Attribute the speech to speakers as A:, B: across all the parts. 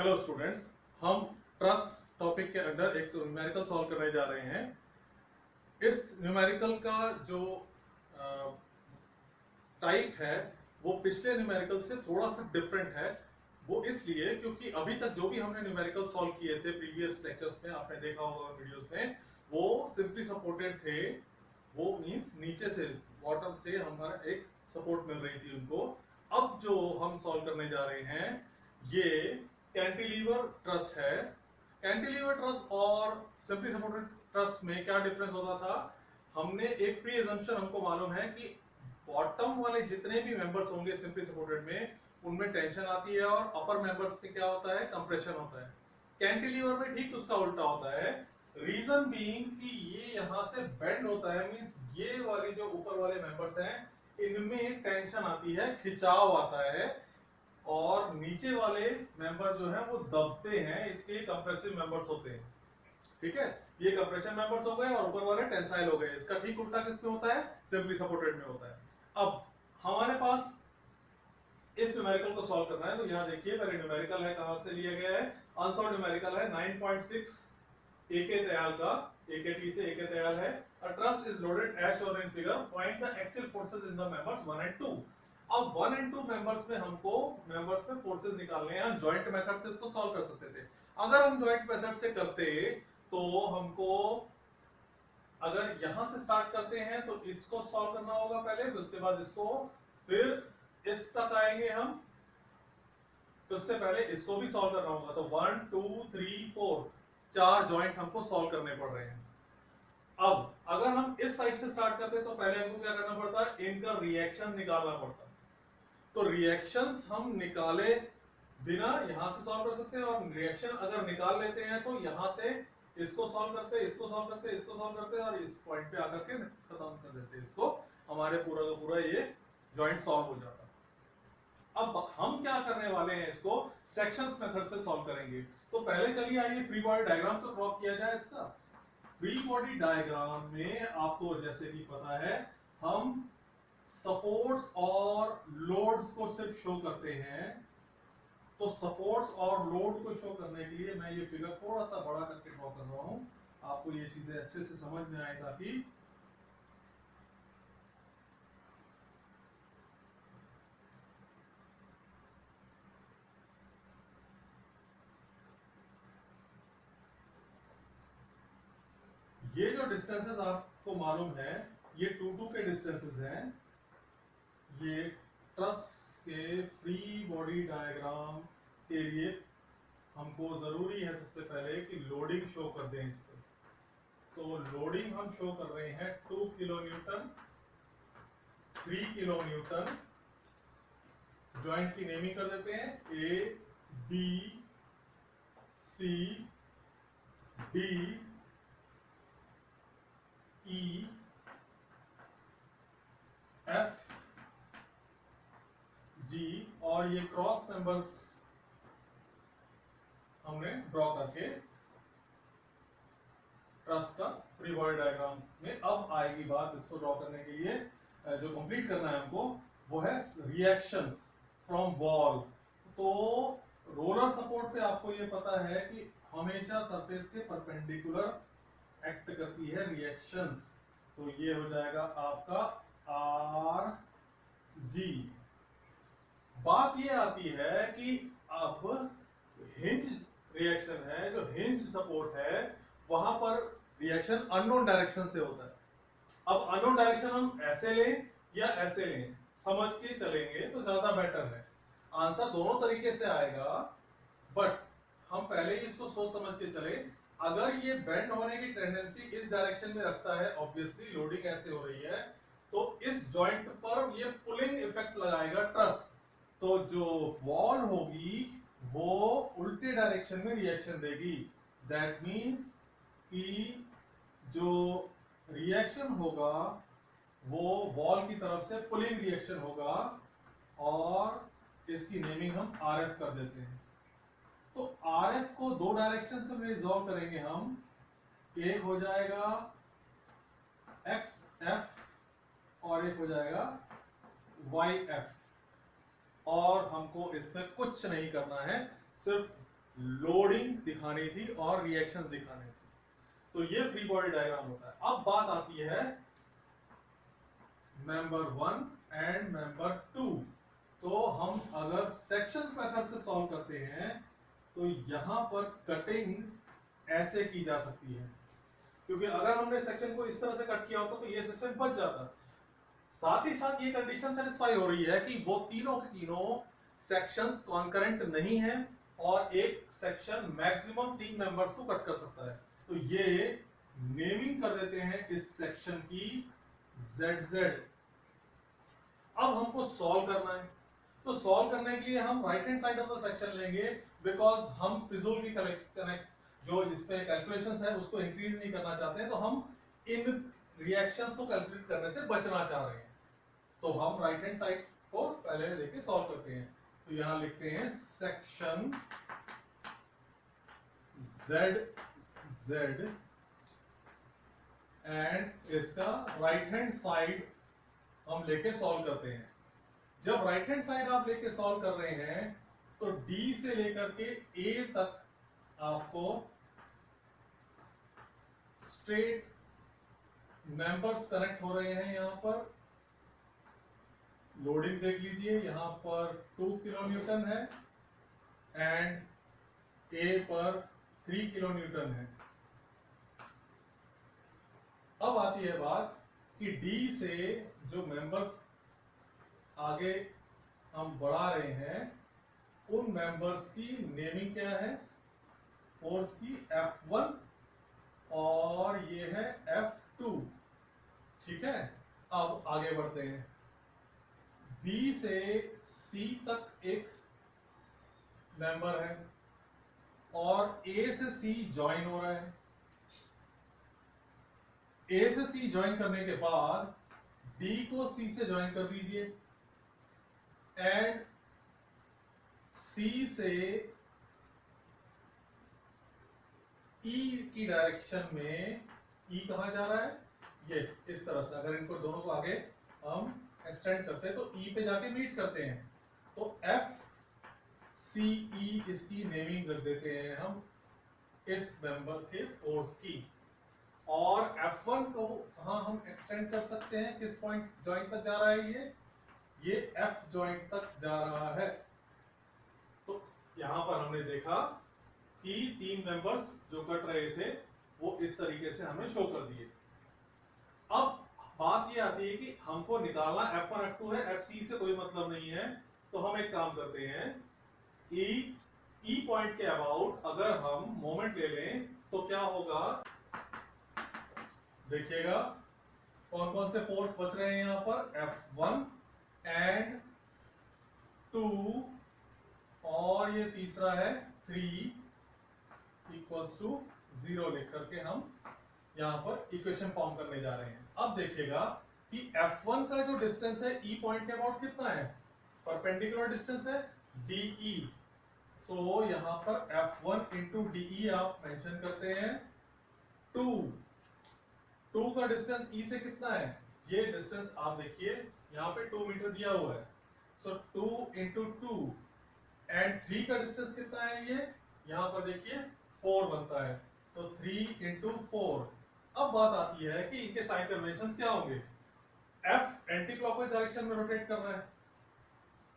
A: Hello students, हम truss topic के अंदर एक न्यूमेरिकल सॉल्व करने जा रहे हैं। इस न्यूमेरिकल का जो टाइप है वो पिछले न्यूमेरिकल से थोड़ा सा डिफरेंट है। वो इसलिए क्योंकि अभी तक जो भी हमने न्यूमेरिकल सॉल्व किए थे प्रीवियस लेक्चर्स में, आपने देखा होगा वीडियोस में, वो सिंपली सपोर्टेड थे। वो मींस नीचे से बॉटम से हमारा एक सपोर्ट मिल रही थी उनको। अब जो हम सॉल्व करने जा रहे हैं ये कैंटिलीवर ट्रस है। कैंटिलीवर ट्रस और सिंपली सपोर्टेड ट्रस में क्या डिफरेंस होता था? हमने एक प्री अजम्पशन हमको मालूम है कि बॉटम वाले जितने भी मेंबर्स होंगे सिंपली सपोर्टेड में, उनमें टेंशन आती है और अपर मेंबर्स में क्या होता है? कंप्रेशन होता है। कैंटिलीवर में ठीक उसका उल्टा होता है। रीजन बीइंग कि ये यहां से बेंड होता है, मींस ये वाली जो ऊपर वाले मेंबर्स हैं इनमें टेंशन आती है, खिंचाव आता है, और नीचे वाले मेंबर्स जो हैं वो दबते हैं, इसलिए कंप्रेसिव मेंबर्स होते हैं। ठीक है, ये कंप्रेशन मेंबर्स हो गए और ऊपर वाले टेंसाइल हो गए। इसका ठीक उल्टा किसमें होता है? सिंपली सपोर्टेड में होता है। अब हमारे पास इस न्यूमेरिकल को सॉल्व करना है, तो यहां देखिए पहले न्यूमेरिकल है, कहां से लिया गया है? अनसॉल्व न्यूमेरिकल है 9.6 AK दयाल का, AKT से AK दयाल है। A truss is loaded as shown in figure. Find the axial forces in the members 1 and 2. अब 1 and 2 मेंबर्स में हमको मेंबर्स में फोर्सेस निकालने हैं। हम जॉइंट मेथड से इसको सॉल्व कर सकते थे। अगर हम जॉइंट मेथड से करते तो हमको, अगर यहां से स्टार्ट करते हैं तो इसको सॉल्व करना होगा पहले, फिर उसके बाद इसको, फिर इस तक आएंगे हम, तो उससे पहले इसको भी सॉल्व करना होगा। तो 1 2 3 4 4 जॉइंट हमको सॉल्व करने पड़ रहे हैं। अब अगर हम इस साइड से स्टार्ट करते तो पहले हमको क्या करना पड़ता है? इनका रिएक्शन निकालना पड़ता। तो रिएक्शंस हम निकाले बिना यहां से सॉल्व कर सकते हैं, और रिएक्शन अगर निकाल लेते हैं तो यहां से इसको सॉल्व करते, इसको सॉल्व करते, इसको सॉल्व करते, और इस पॉइंट पे आकर के खत्म कर देते इसको। हमारे पूरा का पूरा ये जॉइंट सॉल्व हो जाता। अब हम क्या करने वाले हैं? इसको सेक्शंस मेथड से सॉल्व करेंगे। तो पहले चलिए आइए फ्री बॉडी डायग्राम तो ड्रॉ किया जाए इसका। फ्री बॉडी डायग्राम में आपको जैसे कि पता है, हम सपोर्ट्स और लोड्स को सिर्फ शो करते हैं। तो सपोर्ट्स और लोड को शो करने के लिए मैं ये फिगर थोड़ा सा बड़ा करके ड्रॉ कर रहा हूं, आपको ये चीजें अच्छे से समझ में आए। ताकि ये जो डिस्टेंसेस आपको मालूम है, ये 2 के डिस्टेंसेस हैं। ये ट्रस के फ्री बॉडी डायग्राम के लिए हमको जरूरी है सबसे पहले कि लोडिंग शो कर दें इस पर। तो लोडिंग हम शो कर रहे हैं 2 kilo Newton, 3 kilo Newton. Joint की नेमिंग कर देते हैं A B C D E F G, और ये क्रॉस मेंबर्स हमने ड्रॉ करके ट्रस का फ्री बॉडी डायग्राम में। अब आएगी बात इसको ड्रॉ करने के लिए, जो कंप्लीट करना है हमको, वो है रिएक्शंस फ्रॉम वॉल। तो रोलर सपोर्ट पे आपको ये पता है कि हमेशा सरफेस के परपेंडिकुलर एक्ट करती है रिएक्शंस। तो ये हो जाएगा आपका आर जी। बात ये आती है कि अब हिंज रिएक्शन है, जो हिंज सपोर्ट है, वहां पर रिएक्शन अननोन डायरेक्शन से होता है। अब अननोन डायरेक्शन हम ऐसे लें या ऐसे लें, समझ के चलेंगे तो ज्यादा बेटर है। आंसर दोनों तरीके से आएगा, बट हम पहले ही इसको सोच समझ के चले। अगर ये बेंड होने की टेंडेंसी इस डायरेक्शन में रखता है, ऑब्वियसली लोडिंग ऐसे हो रही है, तो इस जॉइंट पर ये पुलिंग इफेक्ट लगाएगा ट्रस। तो जो वॉल होगी वो उल्टे डायरेक्शन में रिएक्शन देगी। दैट मींस कि जो रिएक्शन होगा वो वॉल की तरफ से पुलिंग रिएक्शन होगा, और इसकी नेमिंग हम RF कर देते हैं। तो RF को 2 डायरेक्शन से रिजॉल्व करेंगे हम। एक हो जाएगा XF और एक हो जाएगा YF। और हमको इसमें कुछ नहीं करना है, सिर्फ लोडिंग दिखानी थी और रिएक्शंस दिखाने थे। तो ये फ्री बॉडी डायग्राम होता है। अब बात आती है मेंबर 1 एंड मेंबर 2। तो हम अगर सेक्शंस मेथड से सॉल्व करते हैं तो यहां पर कटिंग ऐसे की जा सकती है, क्योंकि अगर हमने सेक्शन को इस तरह से कट किया होता तो ये सेक्शन बच जाता। साथ ही साथ ये कंडीशन सेटिस्फाई हो रही है कि वो तीनों के तीनों सेक्शंस कॉन्करेंट नहीं है और एक सेक्शन मैक्सिमम 3 मेंबर्स को कट कर सकता है। तो ये नेमिंग कर देते हैं इस सेक्शन की ZZ। अब हमको सॉल्व करना है, तो सॉल्व करने के लिए हम right hand side of the section लेंगे, बिकॉज हम फिजूल की कनेक्ट जो इसमें कैलकुलेशंस है उसको इंक्रीज नहीं करना चाहते हैं, तो हम इन रिएक्शंस को कैलकुलेट करने से बचना चाह रहे हैं। तो हम राइट हैंड साइड को पहले लेके सॉल्व करते हैं। तो यहां लिखते हैं सेक्शन ZZ एंड इसका राइट हैंड साइड हम लेके सॉल्व करते हैं। जब राइट हैंड साइड आप लेके सॉल्व कर रहे हैं तो D से लेकर के A तक आपको स्ट्रेट मेंबर्स कनेक्ट हो रहे हैं। यहां पर लोडिंग देख लीजिए, यहां पर 2 किलो न्यूटन है एंड A पर 3 किलो न्यूटन है। अब आती है बात कि D से जो मेंबर्स आगे हम बढ़ा रहे हैं उन मेंबर्स की नेमिंग क्या है, फोर्स की F1 और ये है F2। ठीक है, अब आगे बढ़ते हैं। B से C तक एक मेंबर है और A से C ज्वाइन हो रहा है। A से C ज्वाइन करने के बाद D को C से ज्वाइन कर दीजिए एंड C से E की डायरेक्शन में, E कहां जा रहा है, ये इस तरह से। अगर इनको दोनों को आगे हम एक्सटेंड करते हैं तो E पे जाके मीट करते हैं। तो FCE इसकी नेमिंग रख देते हैं हम इस मेंबर के फोर्स की। और F1 को कहां हम एक्सटेंड कर सकते हैं, किस पॉइंट जॉइंट तक जा रहा है, ये F जॉइंट तक जा रहा है। तो यहां पर हमने देखा कि 3 मेंबर्स जो कट रहे थे वो इस तरीके से हमें शो कर दिए। अब बात ये आती है कि हमको निकालना F1 F2 है, FC से कोई मतलब नहीं है। तो हम एक काम करते हैं, E पॉइंट के अबाउट अगर हम मोमेंट ले लें तो क्या होगा, देखिएगा कौन कौन से फोर्स बच रहे हैं यहां पर, F1 एंड 2 और ये तीसरा है 3 इक्वल्स टू 0 लिख करके हम यहां पर इक्वेशन फॉर्म करने जा रहे हैं। अब देखिएगा कि F1 का जो डिस्टेंस है E पॉइंट के अबाउट कितना है, परपेंडिकुलर डिस्टेंस है DE। तो यहां पर F1 इंटू DE आप मेंशन करते हैं। 2 का डिस्टेंस E से कितना है, ये डिस्टेंस आप देखिए यहां पे 2 मीटर दिया हुआ है। सो 2 इंटू 2 एंड 3 का डिस्टेंस कितना है, ये यहां पर देखिए 4 बनता है। तो 3 इंटू 4। अब बात आती है कि इनके साइन कन्वेंशंस क्या होंगे। F एंटी क्लॉकवाइज डायरेक्शन में रोटेट कर रहा है,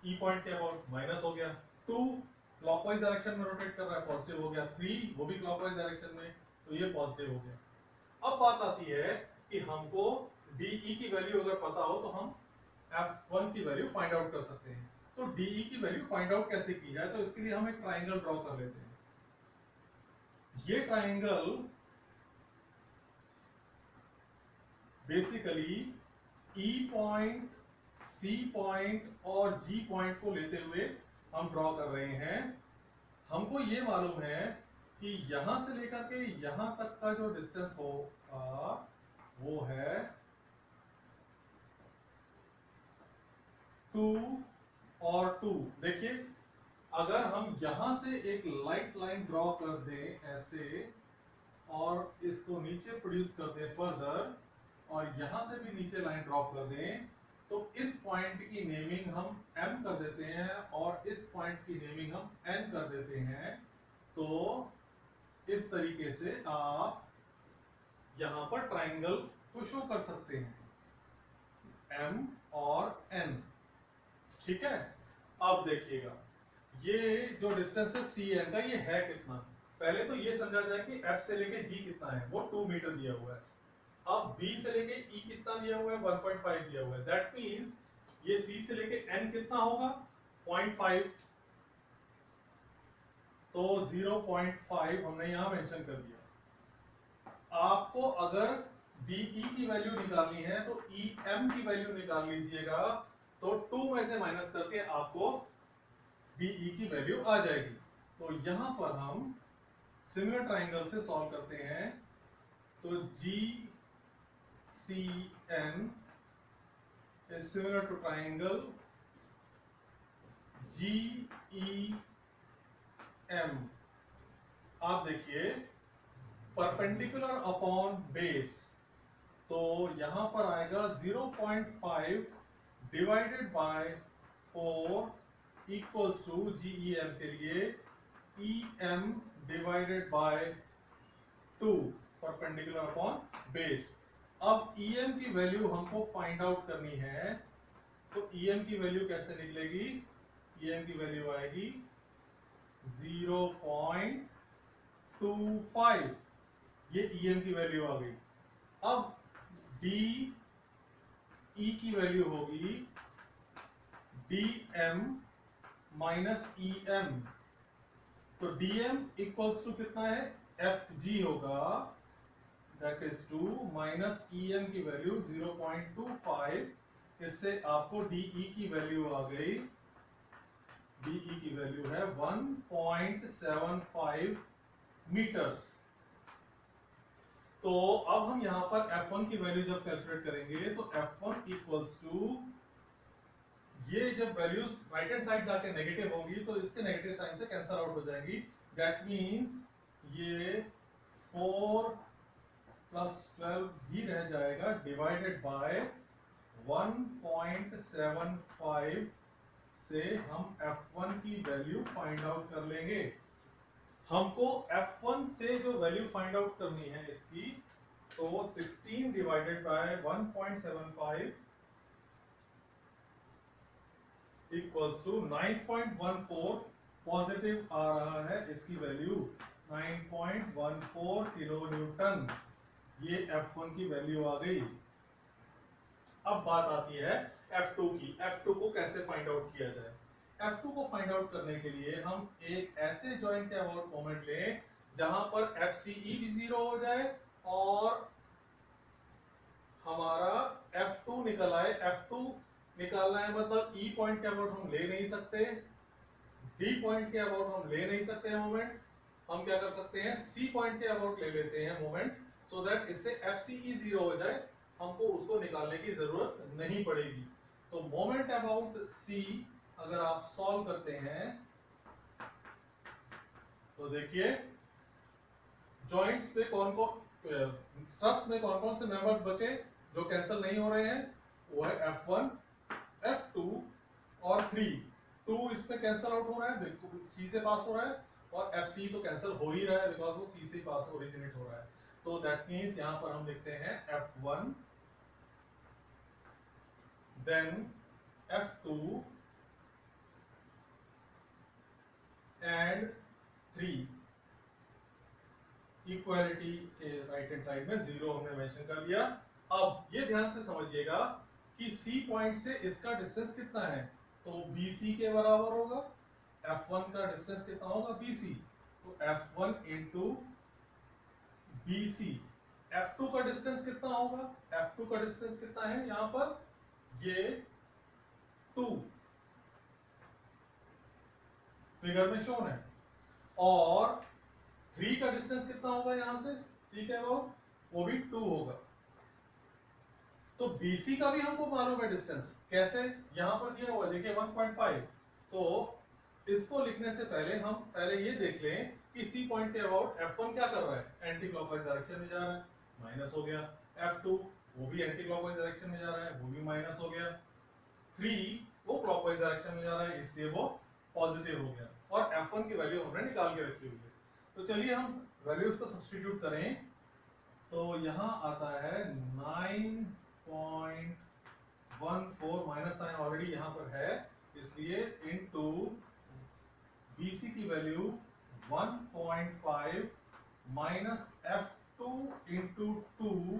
A: E पॉइंट के अबाउट माइनस हो गया। 2 क्लॉकवाइज डायरेक्शन में रोटेट कर रहा है, पॉजिटिव हो गया। 3 वो भी क्लॉकवाइज डायरेक्शन में, तो ये पॉजिटिव हो गया। अब बात आती है कि हमको DE की वैल्यू अगर पता हो तो हम F1 की वैल्यू फाइंड आउट कर सकते हैं। तो DE की वैल्यू फाइंड आउट कैसे की जाए, तो इसके लिए हम एक ट्राइंगल ड्रॉ कर लेते हैं। ये triangle basically E point, C point और G पॉइंट को लेते हुए हम ड्रॉ कर रहे हैं। हमको ये मालूम है कि यहां से लेकर के यहां तक का जो डिस्टेंस होगा वो है 2 और 2। देखिए अगर हम यहां से एक लाइट लाइन ड्रॉ कर दें ऐसे और इसको नीचे प्रोड्यूस कर दें फर्दर, और यहां से भी नीचे लाइन ड्रॉप कर दें, तो इस पॉइंट की नेमिंग हम M कर देते हैं और इस पॉइंट की नेमिंग हम N कर देते हैं। तो इस तरीके से आप यहां पर ट्राइंगल को शो कर सकते हैं M और N। ठीक है, अब देखिएगा ये जो डिस्टेंस है CN का, ये है कितना। पहले तो ये समझा जाए कि F से लेके G कितना है, वो 2 मीटर दिया हुआ है। अब B से लेके E कितना दिया हुआ है, 1.5 दिया हुआ है। दैट मींस ये C से लेके N कितना होगा, 0.5। तो 0.5 हमने यहां मेंशन कर दिया। आपको अगर DE की वैल्यू निकालनी है तो EM की वैल्यू निकाल लीजिएगा, तो 2 में से माइनस करके आपको DE की वैल्यू आ जाएगी। तो यहां पर हम सिमिलर ट्राइंगल से सॉल्व करते हैं। तो GCN is similar to triangle GEM। आप देखिए परपेंडिकुलर अपॉन बेस, तो यहां पर आएगा 0.5 divided by 4 equals to GEM के लिए EM divided by 2 perpendicular upon base. अब EM की वैल्यू हमको फाइंड आउट करनी है, तो EM की वैल्यू कैसे निकलेगी, EM की वैल्यू आएगी 0.25। ये EM की वैल्यू आ गई। अब DE की वैल्यू होगी DM माइनस EM। तो DM इक्वल्स टू कितना है, FG होगा, दैट इज 2 माइनस EM की वैल्यू 0.25। इससे आपको DE की वैल्यू आ गई, DE की वैल्यू है 1.75 मीटर्स। तो अब हम यहां पर F1 की वैल्यू जब कैलकुलेट करेंगे तो F1 इक्वल्स टू, ये जब वैल्यूज राइट हैंड साइड जाके नेगेटिव होंगी तो इसके नेगेटिव साइन से कैंसल आउट हो जाएंगी। दैट मींस ये 4 प्लस 12 ही रह जाएगा डिवाइडेड बाय 1.75 से हम F1 की वैल्यू फाइंड आउट कर लेंगे। हमको F1 से जो वैल्यू फाइंड आउट करनी है इसकी, तो 16 divided by 1.75 equals to 9.14 positive आ रहा है इसकी वैल्यू 9.14 किलो न्यूटन। ये F1 की वैल्यू आ गई। अब बात आती है F2 की। F2 को कैसे फाइंड आउट किया जाए। F2 को फाइंड आउट करने के लिए हम एक ऐसे जॉइंट के अबाउट मोमेंट लें जहां पर FCE भी 0 हो जाए और हमारा F2 निकल आए। F2 निकालना है मतलब E पॉइंट के अबाउट हम ले नहीं सकते, D पॉइंट के अबाउट हम ले नहीं सकते हैं मोमेंट। हम क्या कर सकते हैं, C पॉइंट के अबाउट ले लेते हैं मोमेंट, सो दैट इससे FCE 0 हो जाए, हमको उसको निकालने की जरूरत नहीं पड़ेगी। तो मोमेंट अबाउट C अगर आप सॉल्व करते हैं तो देखिए जॉइंट्स पे कौन कौन, ट्रस में कौन कौन से मेंबर्स बचे जो कैंसिल नहीं हो रहे हैं, वो है F1, F2 और 3। 2 इसमें कैंसिल आउट हो रहा है, बिल्कुल C से पास हो रहा है, और FC तो कैंसिल हो ही रहा है बिकॉज वो C से पास ओरिजिनेट हो रहा है। तो दैट मींस यहां पर हम लिखते हैं F1 then F2 and 3। Equality के राइट हैंड साइड में 0 हमने मेंशन कर दिया। अब ये ध्यान से समझिएगा कि C पॉइंट से इसका डिस्टेंस कितना है, तो BC के बराबर होगा। F1 का डिस्टेंस कितना होगा, BC, तो F1 इंटू BC। F2 का डिस्टेंस कितना होगा, F2 का डिस्टेंस कितना है यहां पर, ये 2 फिगर में शोन है, और 3 का डिस्टेंस कितना होगा यहां से C के अबाउट, वो भी 2 होगा। तो BC का भी हमको मालूम है डिस्टेंस, कैसे, यहां पर दिया हुआ है देखिए 1.5। तो इसको लिखने से पहले हम पहले ये देख लें कि C पॉइंट के अबाउट F1 क्या कर रहा है, एंटी क्लॉकवाइज डायरेक्शन में जा रहा है, माइनस हो गया। F2 वो भी एंटी क्लॉकवाइज डायरेक्शन में जा रहा है, वो भी माइनस हो गया। 3 वो क्लॉकवाइज डायरेक्शन में जा रहा है, इसलिए वो पॉजिटिव हो गया। और F1 की वैल्यू हमने निकाल के रखी हुई है। तो चलिए हम वैल्यूज को सब्स्टिट्यूट करें। तो यहाँ आता है 9.14 माइनस साइन ऑलरेडी यहाँ पर है, इसलिए इनटू BC की value 1.5 minus F2 into 2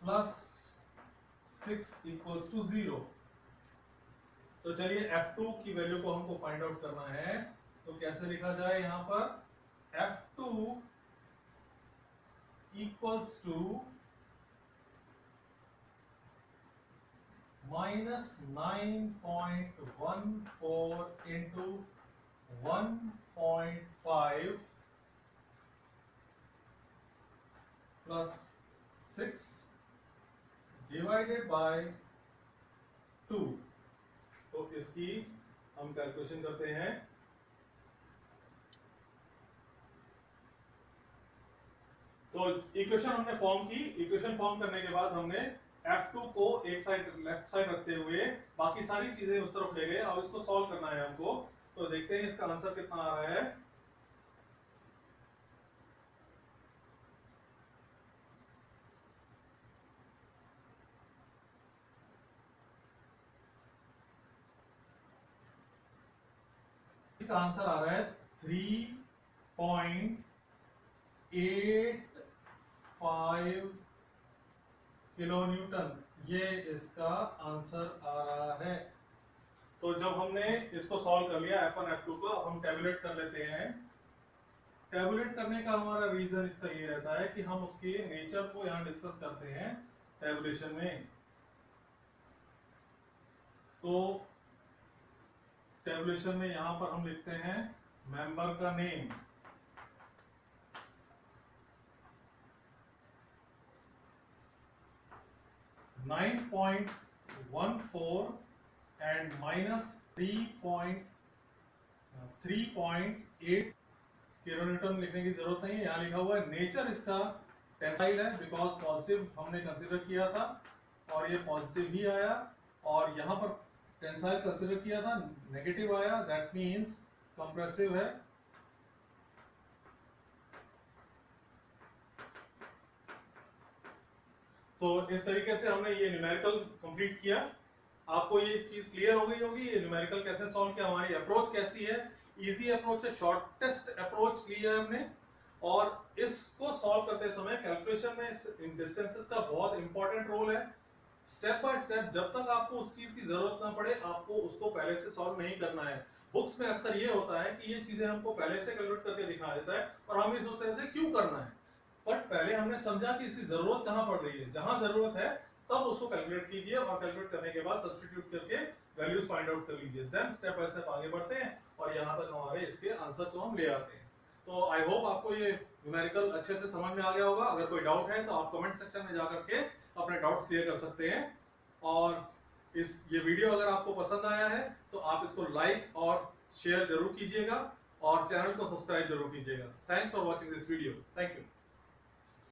A: plus 6 equals to 0। तो चलिए F2 की वैल्यू को हमको फाइंड आउट करना है, तो कैसे लिखा जाए यहाँ पर F2 equals to minus 9.14 into 1.5 plus 6 divided by 2। तो इसकी हम कैलकुलेशन करते हैं। तो इक्वेशन हमने फॉर्म की, इक्वेशन फॉर्म करने के बाद हमने F2 को एक साइड लेफ्ट साइड रखते हुए बाकी सारी चीजें उस तरफ ले गए। अब इसको सॉल्व करना है हमको, तो देखते हैं इसका आंसर कितना आ रहा है। इसका आंसर आ रहा है 3.85 किलो न्यूटन, ये इसका आंसर आ रहा है। तो जब हमने इसको सॉल्व कर लिया F1 F2 को, अब हम टेबुलेट कर लेते हैं। टेबुलेट करने का हमारा रीजन इसका ये रहता है कि हम उसके नेचर को यहाँ डिस्कस करते हैं टेबुलेशन में। तो टेबुलेशन में यहां पर हम लिखते हैं मेंबर का नेम, (9.14) एंड माइनस 3.8 किलोन्यूटन लिखने की जरूरत नहीं है, यहां लिखा हुआ है नेचर इसका टेंसाइल है, बिकॉज पॉजिटिव हमने कंसीडर किया था और ये पॉजिटिव ही आया, और यहां पर टेंसाइल कंसीडर किया था नेगेटिव आया, दैट मींस कंप्रेसिव है। तो इस तरीके से हमने ये न्यूमेरिकल कंप्लीट किया। आपको ये चीज क्लियर हो गई होगी, ये न्यूमेरिकल कैसे सॉल्व किया, हमारी अप्रोच कैसी है। इजी अप्रोच है, शॉर्टेस्ट अप्रोच लिया है हमने, और इसको सॉल्व करते समय कैलकुलेशन में डिस्टेंसेस का बहुत इंपॉर्टेंट रोल है। स्टेप बाय स्टेप, जब तक आपको उस चीज की जरूरत ना पड़े, आपको उसको पहले से सॉल्व नहीं करना है। बुक्स में अक्सर ये होता है कि ये चीजें हमको पहले से कैलकुलेट करके दिखा देता है और हम ये सोचते रहते हैं क्यों करना है, बट पहले हमने समझा कि इसकी जरूरत कहां पड़ रही है, जहां जरूरत है तब उसको कैलकुलेट कीजिए, और कैलकुलेट करने के बाद सब्स्टिट्यूट करके वैल्यूज फाइंड आउट कर लीजिए। देन स्टेप बाय स्टेप आगे बढ़ते हैं और यहां तक हमारे इसके आंसर को हम ले आते हैं। तो आई होप आपको ये न्यूमेरिकल अच्छे से समझ में आ गया होगा। अगर कोई डाउट है तो आप कमेंट सेक्शन में जाकर के अपने डाउट्स क्लियर कर सकते हैं। और ये वीडियो अगर आपको पसंद आया है तो आप इसको लाइक और शेयर जरूर कीजिएगा और चैनल को सब्सक्राइब जरूर कीजिएगा। Thanks for watching this video. Thank you.